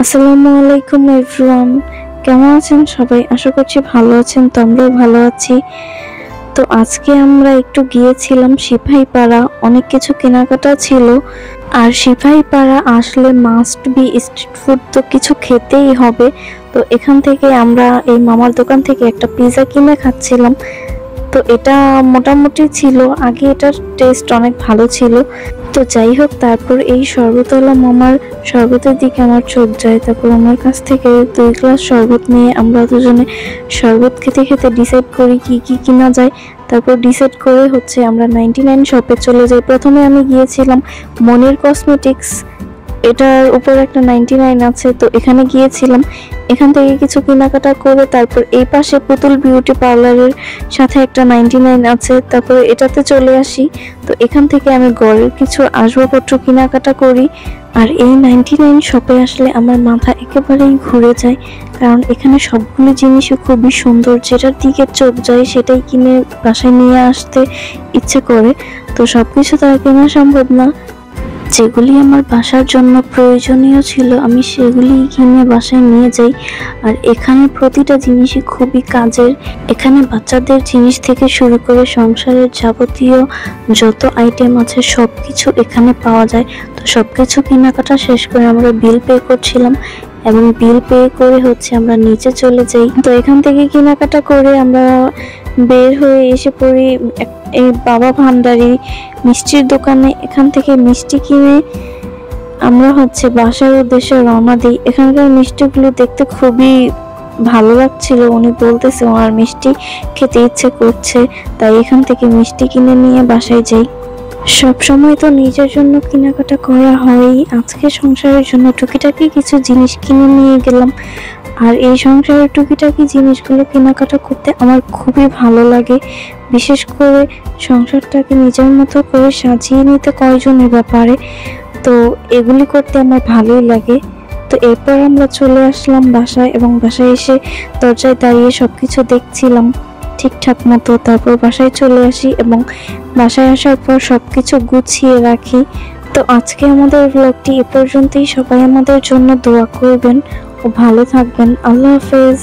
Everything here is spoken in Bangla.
আসসালামু আলাইকুম এভরিওয়ান, কেমন আছেন সবাই? আশা করছি ভালো আছেন। তো আমরাও ভালো আছি। তো আজকে আমরা একটু গিয়েছিলাম সিপাহীপাড়া, অনেক কিছু কেনাকাটা ছিল। আর সিপাহীপাড়া আসলে মাস্ট বি স্ট্রিট ফুড, তো কিছু খেতেই হবে। তো এখান থেকে আমরা এই মামার দোকান থেকে একটা পিৎজা কিনে খাচ্ছিলাম। তো এটা মোটামুটি ছিল, আগে এটার টেস্ট অনেক ভালো ছিল। তো যাই হোক, তারপর এই শরবতওয়ালা মামার শরবতের দিকে আমার চোখ যায়। তারপর আমার কাছ থেকে 2 গ্লাস শরবত নিয়ে আমরা দুজনে শরবত খেতে খেতে ডিসাইড করি কি কি কিনা যায়। তারপর ডিসাইড করে আমরা 99 শপে চলে যাই। প্রথমে আমি গিয়েছিলাম মনির কসমেটিক্স, এটার উপর একটা 99 আছে, তো এখানে গিয়েছিলাম। এখান থেকে কিছু কেনাকাটা করে তারপর এই পাশে পুতুল বিউটি পার্লারের সাথে একটা 99 আছে, তারপর এটাতে চলে আসি। তো এখান থেকে আমি ঘরের কিছু আসবাবপত্র কেনাকাটা করি। আর এই 99 শপে আসলে আমার মাথা একেবারেই ঘুরে যায়, কারণ এখানে সবগুলো জিনিসই খুবই সুন্দর, যেটার দিকে চোখ যায় সেটাই কিনে বাসায় নিয়ে আসতে ইচ্ছে করে। তো সবকিছু তো আর কেনা সম্ভব না, যেগুলি আমার বাসার জন্য প্রয়োজনীয় ছিল আমি সেগুলি কিনে বাসায় নিয়ে যাই। আর এখানে প্রতিটা জিনিসই খুবই কাজের। এখানে বাচ্চাদের জিনিস থেকে শুরু করে সংসারের যাবতীয় যত আইটেম আছে সবকিছু এখানে পাওয়া যায়। তো সবকিছু কেনাকাটা শেষ করে আমরা বিল পে করছিলাম, এবং বিল পে করে আমরা নিচে চলে যাই। তো এখান থেকে কেনাকাটা করে আমরা বের হয়ে এসে পড়ি এই বাবা ভান্ডারি মিষ্টির দোকানে। এখান থেকে মিষ্টি কিনে আমরা বাসার উদ্দেশ্যে রওনা দিই। এখানকার মিষ্টিগুলো দেখতে খুবই ভালো লাগছিল। উনি বলতেছে ওনার মিষ্টি খেতে ইচ্ছে করছে, তাই এখান থেকে মিষ্টি কিনে নিয়ে বাসায় যাই। সব সময় তো নিজের জন্য কেনাকাটা করা হয়ই, আজকে সংসারের জন্য টুকিটাকি কিছু জিনিস কিনে নিয়ে গেলাম। আর এই সংসারের টুকিটাকি জিনিসগুলো কেনাকাটা করতে আমার খুবই ভালো লাগে। বিশেষ করে সংসারটাকে নিজের মতো করে সাজিয়ে নিতে কয়জনের ব্যাপারে, তো এগুলি করতে আমার ভালোই লাগে। তো এরপর আমরা চলে আসলাম বাসায়, এবং বাসায় এসে দরজায় দাঁড়িয়ে সবকিছু দেখছিলাম ঠিকঠাক মতো। তারপর বাসায় চলে আসি এবং বাসায় আসার পর সবকিছু গুছিয়ে রাখি। তো আজকে আমাদের ব্লগটি এ পর্যন্তই। সবাই আমাদের জন্য দোয়া করবেন ও ভালো থাকবেন। আল্লাহ হাফেজ।